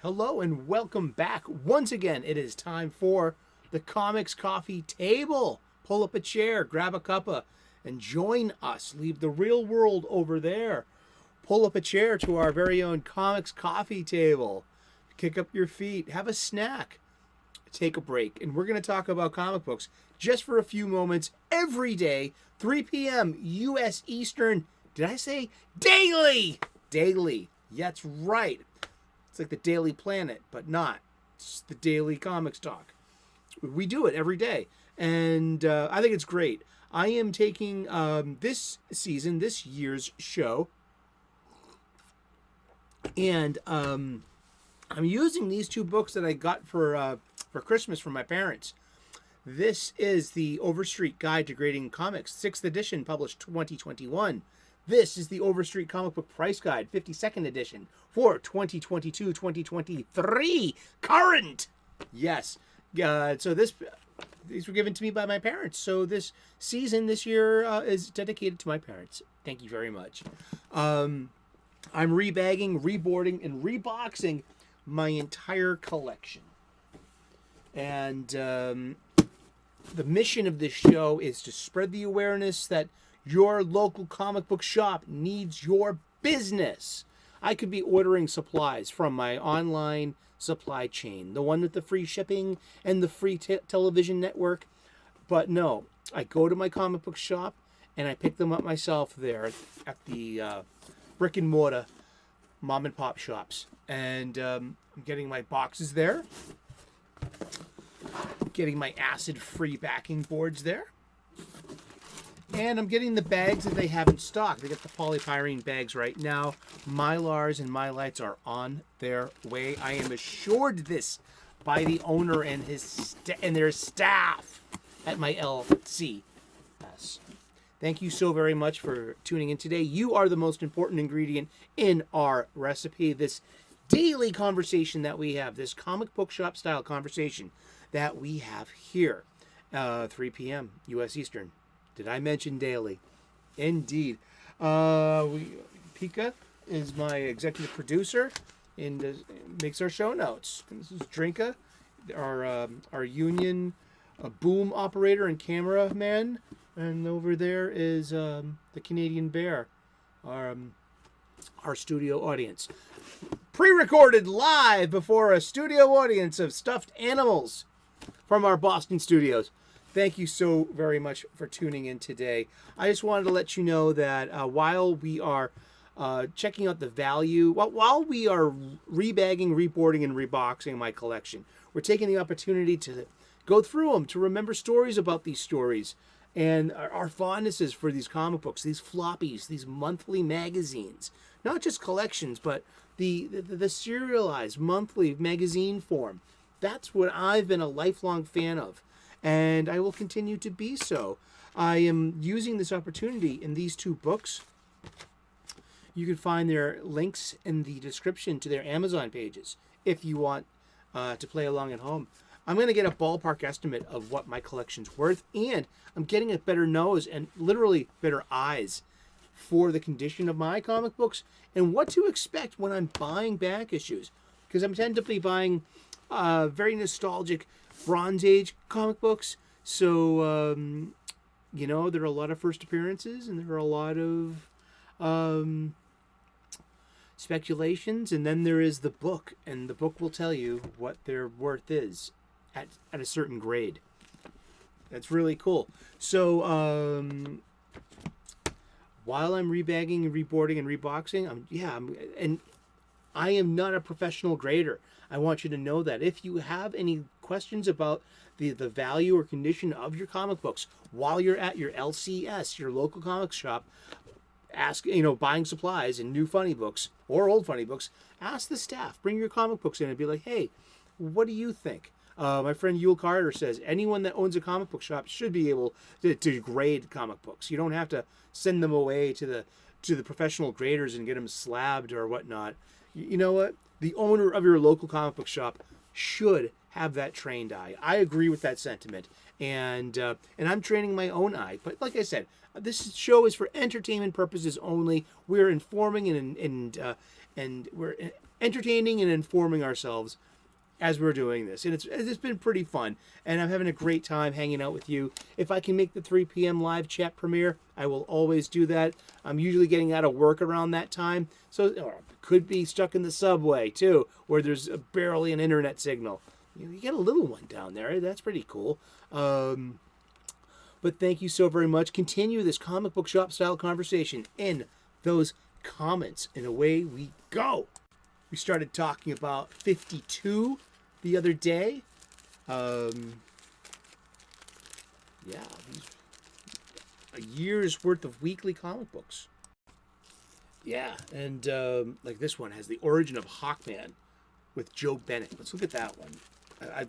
Hello and welcome back. Once again, it is time for the Comics Coffee Table. Pull up a chair, grab a cuppa, and join us. Leave the real world over there. Pull up a chair to our very own Comics Coffee Table. Kick up your feet, have a snack, take a break, and we're going to talk about comic books just for a few moments every day, 3 p.m. U.S. Eastern. Did I say daily? Daily. That's right. It's like the Daily Planet, but not. It's the Daily Comics Talk. We do it every day, and I think it's great. I am taking this year's show, and I'm using these two books that I got for Christmas from my parents. This is the Overstreet Guide to Grading Comics, 6th edition, published 2021. This is the Overstreet Comic Book Price Guide, 52nd edition, for 2022-2023, current. Yes. So these were given to me by my parents. So this year, is dedicated to my parents. Thank you very much. I'm rebagging, reboarding, and reboxing my entire collection. And the mission of this show is to spread the awareness that your local comic book shop needs your business. I could be ordering supplies from my online supply chain, the one with the free shipping and the free television network. But no, I go to my comic book shop and I pick them up myself there at the brick and mortar mom and pop shops. And I'm getting my boxes there, getting my acid-free backing boards there. And I'm getting the bags that they have in stock. They get the polypyrene bags right now. Mylars and Mylites are on their way. I am assured this by the owner and their staff at my LCS. Thank you so very much for tuning in today. You are the most important ingredient in our recipe. This daily conversation that we have, this comic book shop style conversation that we have here, 3 p.m. U.S. Eastern. Did I mention daily? Indeed. Pika is my executive producer and makes our show notes. This is Drinka, our union boom operator and cameraman. And over there is the Canadian Bear, our studio audience. Pre-recorded live before a studio audience of stuffed animals from our Boston studios. Thank you so very much for tuning in today. I just wanted to let you know that while we are checking out the value, while we are rebagging, reboarding, and reboxing my collection, we're taking the opportunity to go through them, to remember stories about these stories, and our fondnesses for these comic books, these floppies, these monthly magazines. Not just collections, but the serialized monthly magazine form. That's what I've been a lifelong fan of. And I will continue to be so. I am using this opportunity in these two books. You can find their links in the description to their Amazon pages if you want to play along at home. I'm going to get a ballpark estimate of what my collection's worth, and I'm getting a better nose and literally better eyes for the condition of my comic books and what to expect when I'm buying back issues. Because I'm tend to be buying very nostalgic Bronze Age comic books, so there are a lot of first appearances and there are a lot of speculations, and then there is the book, and the book will tell you what their worth is at a certain grade. That's really cool. So while I'm rebagging and reboarding and reboxing, I am not a professional grader. I want you to know that. If you have any questions about the value or condition of your comic books while you're at your LCS, your local comic shop, buying supplies and new funny books or old funny books, ask the staff. Bring your comic books in and be like, hey, what do you think? My friend Yule Carter says anyone that owns a comic book shop should be able to grade comic books. You don't have to send them away to the professional graders and get them slabbed or whatnot. You know what? The owner of your local comic book shop should have that trained eye. I agree with that sentiment, and I'm training my own eye. But like I said, this show is for entertainment purposes only. We're informing and we're entertaining and informing ourselves as we're doing this. And it's been pretty fun. And I'm having a great time hanging out with you. If I can make the 3 p.m. live chat premiere, I will always do that. I'm usually getting out of work around that time. So or could be stuck in the subway, too, where there's barely an internet signal. You get a little one down there. That's pretty cool. But thank you so very much. Continue this comic book shop style conversation in those comments. And away we go. We started talking about 52 the other day. Yeah, a year's worth of weekly comic books. Yeah, and like this one has The Origin of Hawkman with Joe Bennett. Let's look at that one. I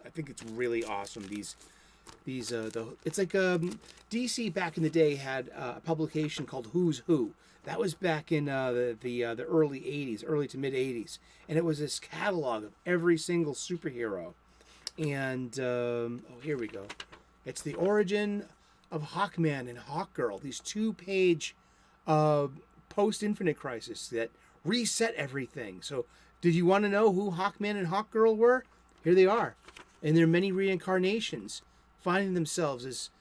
think it's really awesome. It's like DC back in the day had a publication called Who's Who. That was back in the early 80s, early to mid 80s. And it was this catalog of every single superhero. And, here we go. It's the origin of Hawkman and Hawkgirl. These 2-page post-Infinite Crisis that reset everything. So did you want to know who Hawkman and Hawkgirl were? Here they are. In their many reincarnations, finding themselves as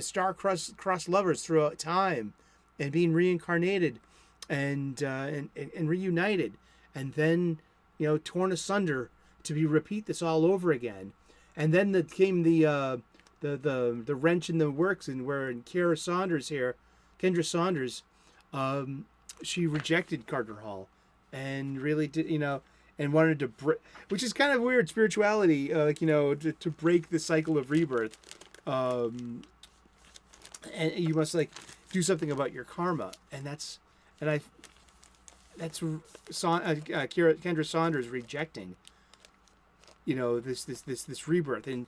star-crossed lovers throughout time, and being reincarnated and reunited, and then torn asunder to repeat this all over again. And then came the wrench in the works, and where Kendra Saunders, she rejected Carter Hall, and really did and wanted to break, which is kind of weird spirituality, to break the cycle of rebirth, and you must do something about your karma, and that's Kendra Saunders rejecting, this rebirth, and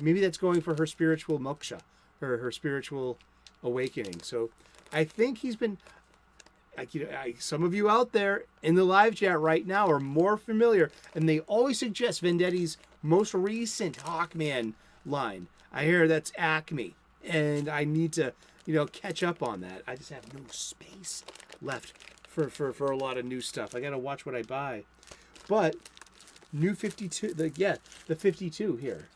maybe that's going for her spiritual moksha, her spiritual awakening. So I think he's been, some of you out there in the live chat right now are more familiar, and they always suggest Vendetti's most recent Hawkman line. I hear that's Acme, and I need to catch up on that. I just have no space left for a lot of new stuff. I gotta watch what I buy. But new 52, the 52 here.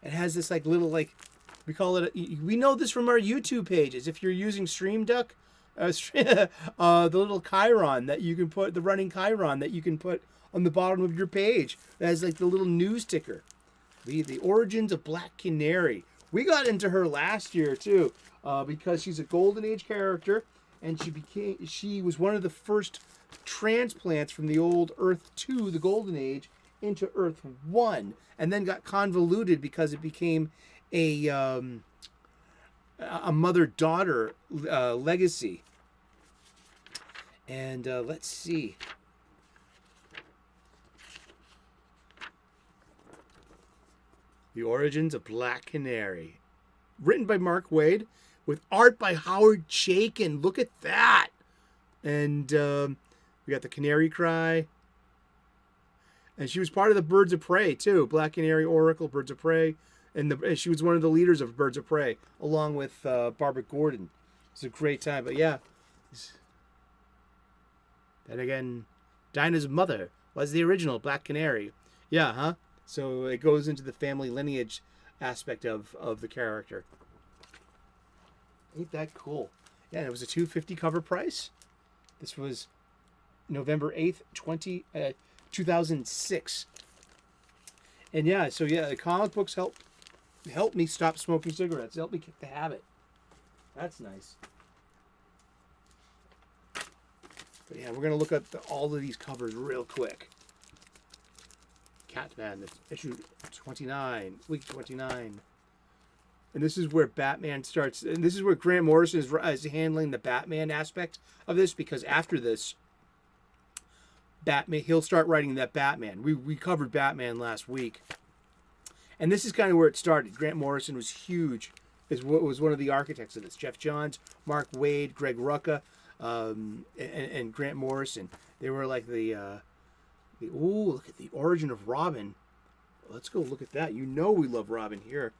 It has this little we call it. We know this from our YouTube pages. If you're using Stream Duck, the little Chiron that you can put, the running Chiron that you can put on the bottom of your page. That has the little news ticker. The origins of Black Canary. We got into her last year too, because she's a Golden Age character, and she was one of the first transplants from the old Earth 2, the Golden Age, into Earth 1, and then got convoluted because it became a mother-daughter legacy. And let's see. The Origins of Black Canary. Written by Mark Waid, with art by Howard Chaykin. Look at that. And we got the Canary Cry. And she was part of the Birds of Prey, too. Black Canary, Oracle, Birds of Prey. And she was one of the leaders of Birds of Prey, along with Barbara Gordon. It's a great time. But yeah. Then again, Dinah's mother was the original Black Canary. Yeah, huh? So it goes into the family lineage aspect of the character. Ain't that cool? Yeah, it was a $250 cover price. This was November 8th, 2006. And yeah, so yeah, the comic books help me stop smoking cigarettes. Help me kick the habit. That's nice. But yeah, we're going to look at all of these covers real quick. Catman, issue 29, week 29. And this is where Batman starts. And this is where Grant Morrison is handling the Batman aspect of this, because after this, he'll start writing that Batman. We covered Batman last week. And this is kind of where it started. Grant Morrison was huge. Was one of the architects of this. Jeff Johns, Mark Waid, Greg Rucka, and Grant Morrison. They were like look at the origin of Robin. Let's go look at that. We love Robin here.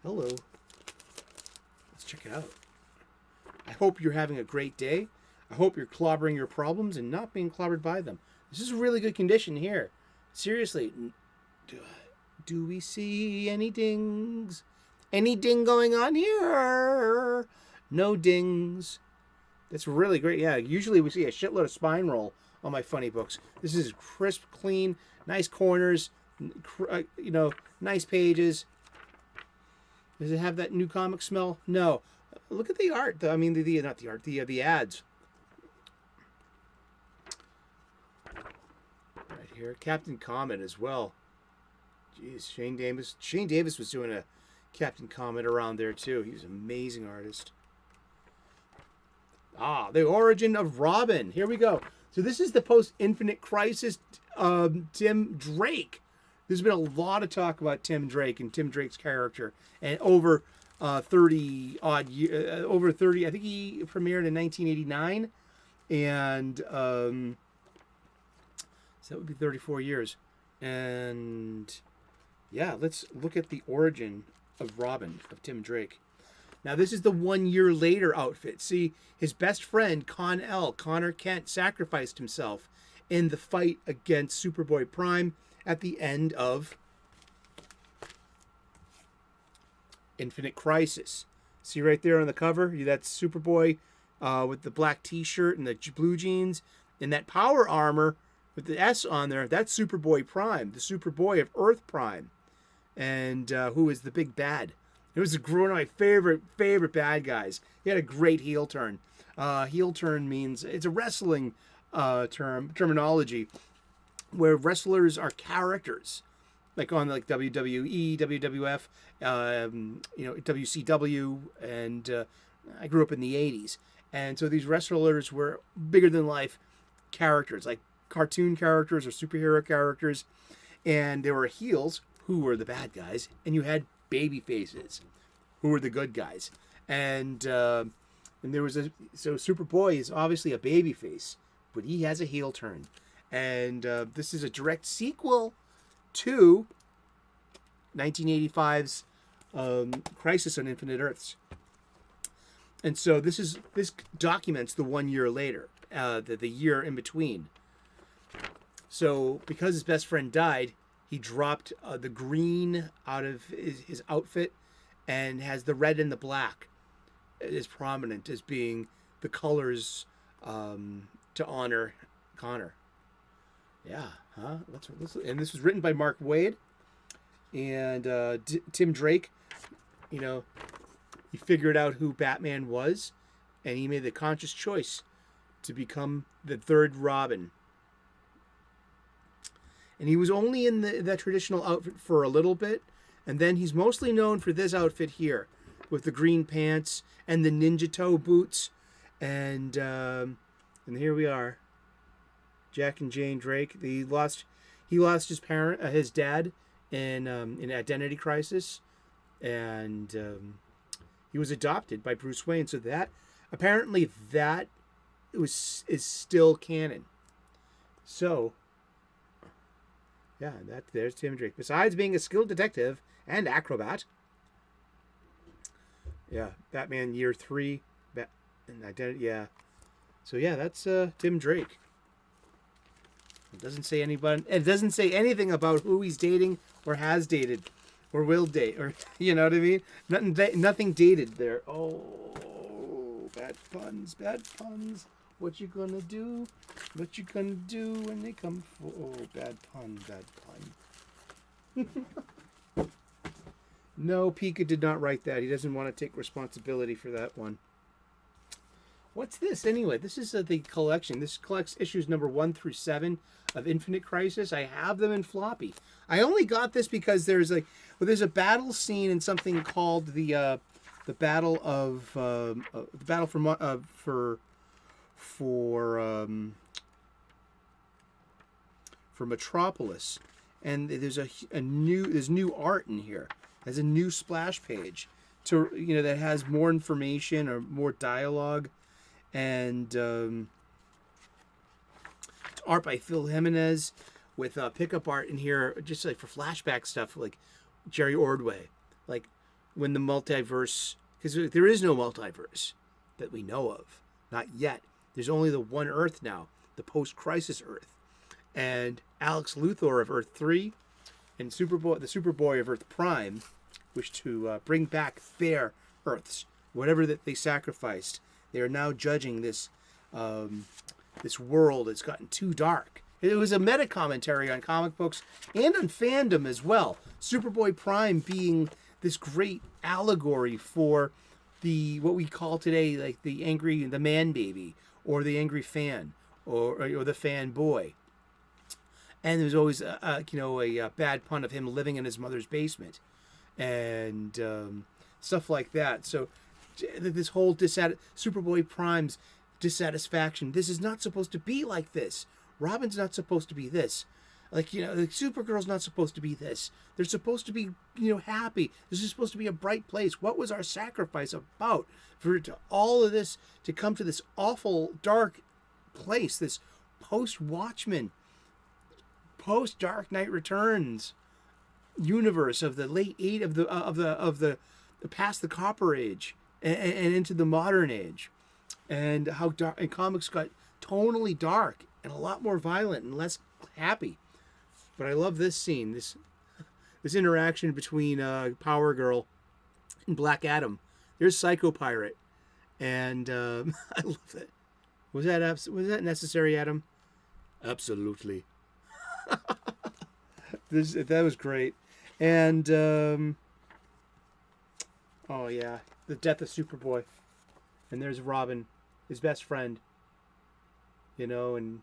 Hello. Let's check it out. I hope you're having a great day. I hope you're clobbering your problems and not being clobbered by them. This is really good condition here. Seriously, do we see any dings? Any ding going on here? No dings. That's really great. Yeah, usually we see a shitload of spine roll on my funny books. This is crisp, clean, nice corners, nice pages. Does it have that new comic smell? No. Look at the art. Not the art, the ads. Right here. Captain Comet as well. Jeez, Shane Davis. Shane Davis was doing a Captain Comet around there too. He was an amazing artist. The origin of Robin. Here we go. So this is the post-Infinite Crisis Tim Drake. There's been a lot of talk about Tim Drake and Tim Drake's character, and over 30 odd years, over 30. I think he premiered in 1989, and so that would be 34 years. And yeah, let's look at the origin of Robin, of Tim Drake. Now, this is the 1 year later outfit. See, his best friend, Connor Kent, sacrificed himself in the fight against Superboy Prime at the end of Infinite Crisis. See right there on the cover? That's Superboy with the black t-shirt and the blue jeans. And that power armor with the S on there, that's Superboy Prime, the Superboy of Earth Prime. And who is the big bad? It was one of my favorite bad guys. He had a great heel turn. Heel turn means, it's a wrestling terminology where wrestlers are characters, like on WWE, WWF, WCW, and I grew up in the 80s. And so these wrestlers were bigger than life characters, like cartoon characters or superhero characters. And there were heels, who were the bad guys, and you had baby faces, who were the good guys. And there was so Superboy is obviously a baby face, but he has a heel turn. And this is a direct sequel to 1985's Crisis on Infinite Earths. And so this documents the 1 year later, the year in between. So because his best friend died, he dropped the green out of his outfit and has the red and the black as prominent as being the colors to honor Connor. Yeah, huh? And this was written by Mark Waid. And Tim Drake, he figured out who Batman was, and he made the conscious choice to become the third Robin. And he was only in that traditional outfit for a little bit, and then he's mostly known for this outfit here, with the green pants and the ninja toe boots, and here we are, Jack and Jane Drake. He lost his dad in Identity Crisis, and he was adopted by Bruce Wayne. So that apparently is still canon. So. Yeah, there's Tim Drake. Besides being a skilled detective and acrobat. Yeah, Batman Year 3. And Identity, yeah. So yeah, that's Tim Drake. It doesn't say anything about who he's dating or has dated or will date, or you know what I mean? Nothing dated there. Oh, bad puns. What you gonna do? What you gonna do when they come for? Oh, bad pun. No, Pika did not write that. He doesn't want to take responsibility for that one. What's this anyway? This is the collection. This collects issues number 1 through 7 of Infinite Crisis. I have them in floppy. I only got this because there's a battle scene in something called the battle of the battle for Metropolis, and there's new art in here. There's a new splash page that has more information or more dialogue, and it's art by Phil Jimenez with pickup art in here, just like for flashback stuff, like Jerry Ordway, like when the multiverse, because there is no multiverse that we know of, not yet. There's only the one Earth now, the post-crisis Earth. And Alex Luthor of Earth 3 and the Superboy of Earth Prime wish to bring back their Earths, whatever that they sacrificed. They are now judging this this world. It's gotten too dark. It was a meta commentary on comic books and on fandom as well. Superboy Prime being this great allegory for what we call today like the man baby, or the angry fan, or the fanboy. And there's always a bad pun of him living in his mother's basement, and stuff like that. So this whole Superboy Prime's dissatisfaction. This is not supposed to be like this. Robin's not supposed to be this. Supergirl's not supposed to be this. They're supposed to be, happy. This is supposed to be a bright place. What was our sacrifice about for all of this to come to this awful dark place? This post-Watchmen, post-Dark Knight Returns universe of the late of the past the Copper Age and into the modern age, and how dark and comics got tonally dark and a lot more violent and less happy. But I love this scene, this interaction between Power Girl and Black Adam. There's Psycho Pirate, and I love it. Was that necessary, Adam? Absolutely. That was great. And oh yeah, the death of Superboy, and there's Robin, his best friend. And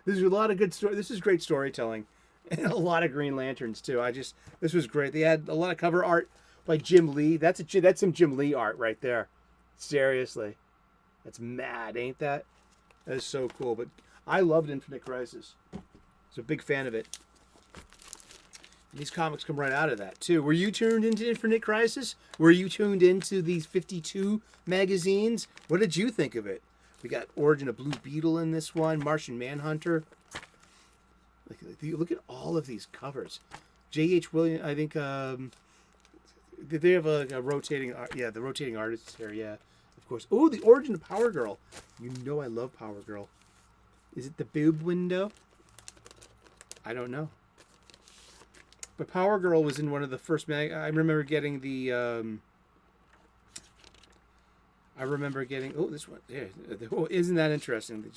there's a lot of good story. This is great storytelling, and a lot of Green Lanterns too. This was great. They had a lot of cover art by Jim Lee. That's some Jim Lee art right there. Seriously, that's mad, ain't that? That is so cool. But I loved Infinite Crisis. I was a big fan of it. And these comics come right out of that too. Were you tuned into Infinite Crisis? Were you tuned into these 52 magazines? What did you think of it? We got Origin of Blue Beetle in this one, Martian Manhunter. Look at all of these covers. J.H. Williams, I think, they have a rotating, the rotating artists here, yeah, of course. Oh, the Origin of Power Girl. I love Power Girl. Is it the boob window? I don't know. But Power Girl was in one of the first I remember getting the... this one. Yeah. Oh, isn't that interesting?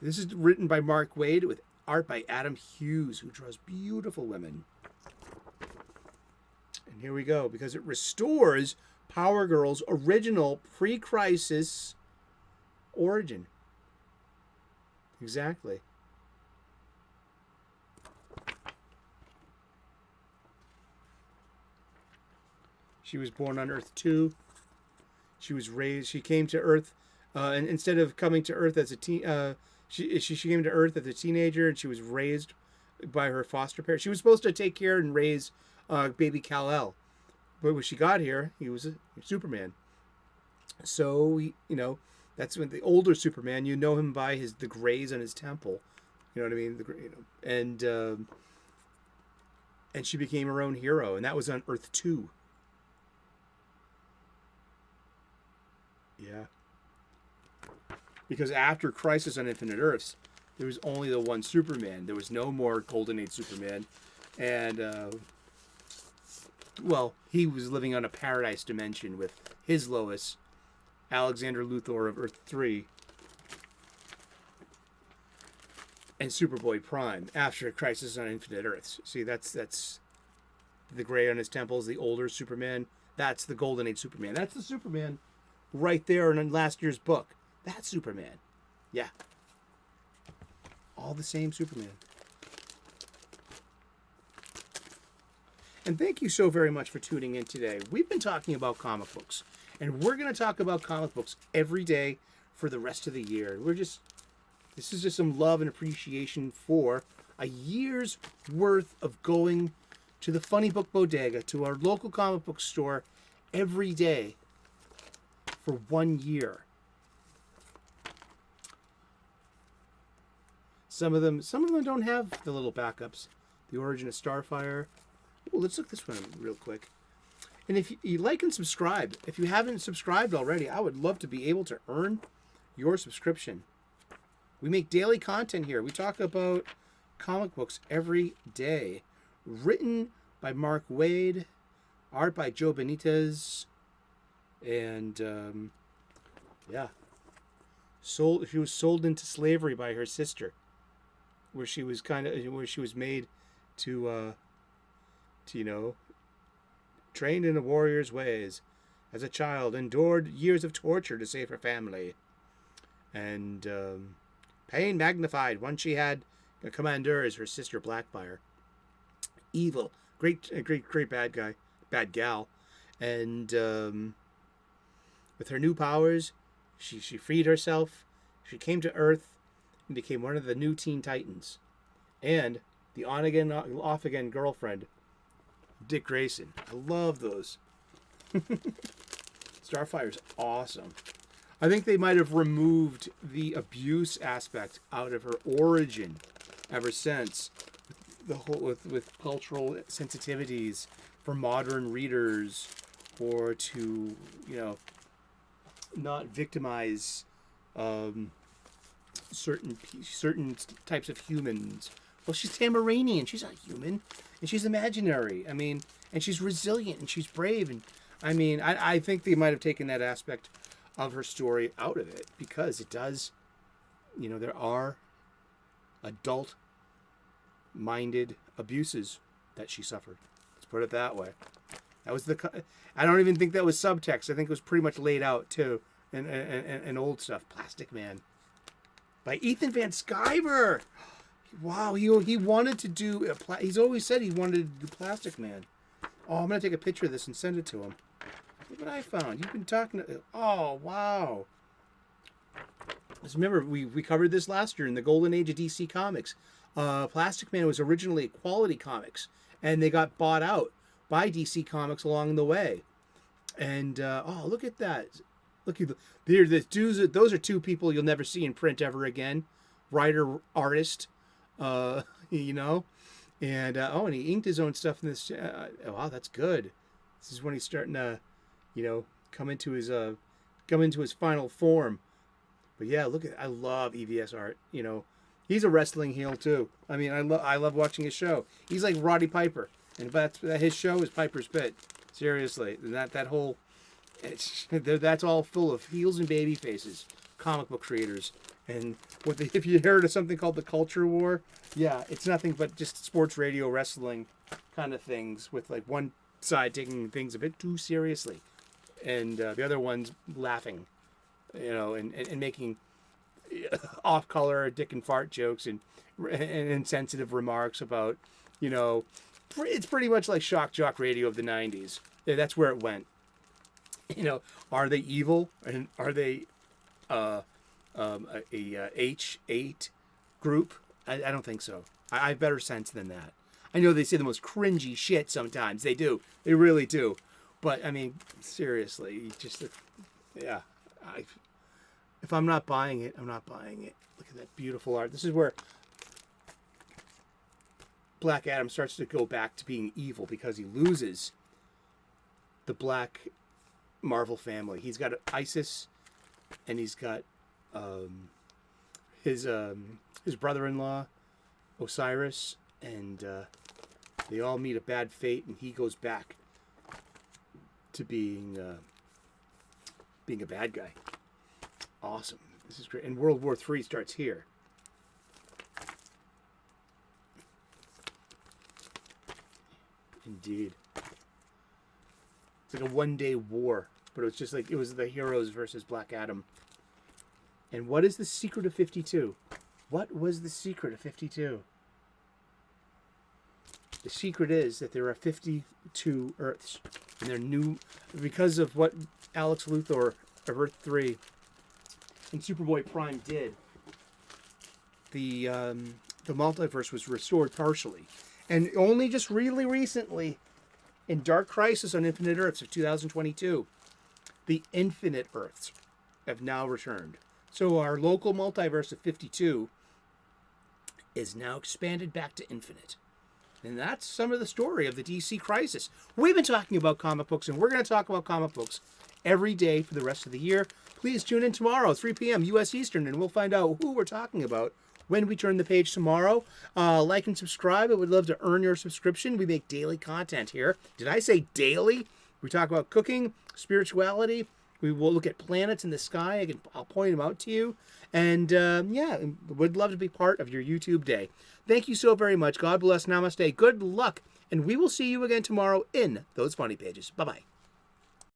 This is written by Mark Waid with art by Adam Hughes, who draws beautiful women. And here we go, because it restores Power Girl's original pre-crisis origin. Exactly. She was born on Earth 2. She came to Earth, and instead of coming to Earth as a she came to Earth as a teenager, and she was raised by her foster parents. She was supposed to take care and raise baby Kal-El, but when she got here, he was a Superman. So that's when the older Superman, him by the grays on his temple, you know what I mean, and she became her own hero, and that was on Earth 2. Yeah. Because after Crisis on Infinite Earths, there was only the one Superman. There was no more Golden Age Superman. And, he was living on a paradise dimension with his Lois, Alexander Luthor of Earth 3, and Superboy Prime after Crisis on Infinite Earths. See, that's the gray on his temples, the older Superman. That's the Golden Age Superman. That's the Superman right there in last year's book. That's Superman. Yeah. All the same Superman. And thank you so very much for tuning in today. We've been talking about comic books, and we're going to talk about comic books every day for the rest of the year. This is just some love and appreciation for a year's worth of going to the Funny Book Bodega, to our local comic book store every day for 1 year. Some of them don't have the little backups. The Origin of Starfire. Ooh, let's look this one real quick. And if you like and subscribe, if you haven't subscribed already, I would love to be able to earn your subscription. We make daily content here. We talk about comic books every day. Written by Mark Waid, art by Joe Benitez, and she was sold into slavery by her sister, where she was made to trained in a warrior's ways. As a child, endured years of torture to save her family, and pain magnified once she had a commander as her sister Blackfire. Evil, great bad gal, and with her new powers, she freed herself. She came to Earth and became one of the new Teen Titans, and the on again off again girlfriend, Dick Grayson. I love those. Starfire's awesome. I think they might have removed the abuse aspect out of her origin ever since, the whole with cultural sensitivities for modern readers, or to not victimize certain types of humans. Well, she's Tamaranian. She's not human, and she's imaginary. I mean, and she's resilient, and she's brave, and I think they might have taken that aspect of her story out of it, because it does, there are adult-minded abuses that she suffered. Let's put it that way. That was I don't even think that was subtext. I think it was pretty much laid out too, and old stuff. Plastic Man, by Ethan Van Sciver. Wow, he wanted to do. He's always said he wanted to do Plastic Man. Oh, I'm gonna take a picture of this and send it to him. Look what I found. You've been talking to... Oh, wow. Just remember, we covered this last year in the golden age of DC Comics. Plastic Man was originally Quality Comics, and they got bought out by DC Comics along the way. And, look at that. Look at those are two people you'll never see in print ever again. Writer, artist, and and he inked his own stuff in this. Wow, that's good. This is when he's starting to, come into his final form. But yeah, I love EVS art. He's a wrestling heel too. I mean, I love watching his show. He's like Roddy Piper, and his show is Piper's Pit. Seriously, that whole, that's all full of heels and baby faces, comic book creators. And if you heard of something called the Culture War, yeah, it's nothing but just sports radio wrestling kind of things, with like one side taking things a bit too seriously, and the other one's laughing, and making off-color dick and fart jokes and insensitive remarks about, it's pretty much like shock jock radio of the 90s. Yeah, that's where it went. Are they evil, and are they a H8 group? I don't think so. I have better sense than that. I know they say the most cringy shit sometimes. They do. They really do. But, I mean, seriously, yeah. If I'm not buying it, I'm not buying it. Look at that beautiful art. This is where Black Adam starts to go back to being evil, because he loses the Black Marvel family. He's got Isis, and he's got his brother-in-law, Osiris, and they all meet a bad fate, and he goes back to being a bad guy. Awesome. This is great. And World War III starts here. Indeed. It's like a one-day war, but it was the heroes versus Black Adam. And what is the secret of 52? What was the secret of 52? The secret is that there are 52 Earths, and they're new because of what Alex Luthor of Earth 3 and Superboy Prime did. The multiverse was restored partially, and only just really recently, in Dark Crisis on Infinite Earths of 2022, the Infinite Earths have now returned. So our local multiverse of 52 is now expanded back to infinite. And that's some of the story of the DC Crisis. We've been talking about comic books, and we're going to talk about comic books every day for the rest of the year. Please tune in tomorrow, 3 p.m. U.S. Eastern, and we'll find out who we're talking about when we turn the page tomorrow. Like and subscribe. I would love to earn your subscription. We make daily content here. Did I say daily? We talk about cooking, spirituality. We will look at planets in the sky. I'll point them out to you. And would love to be part of your YouTube day. Thank you so very much. God bless. Namaste. Good luck. And we will see you again tomorrow in those funny pages. Bye-bye.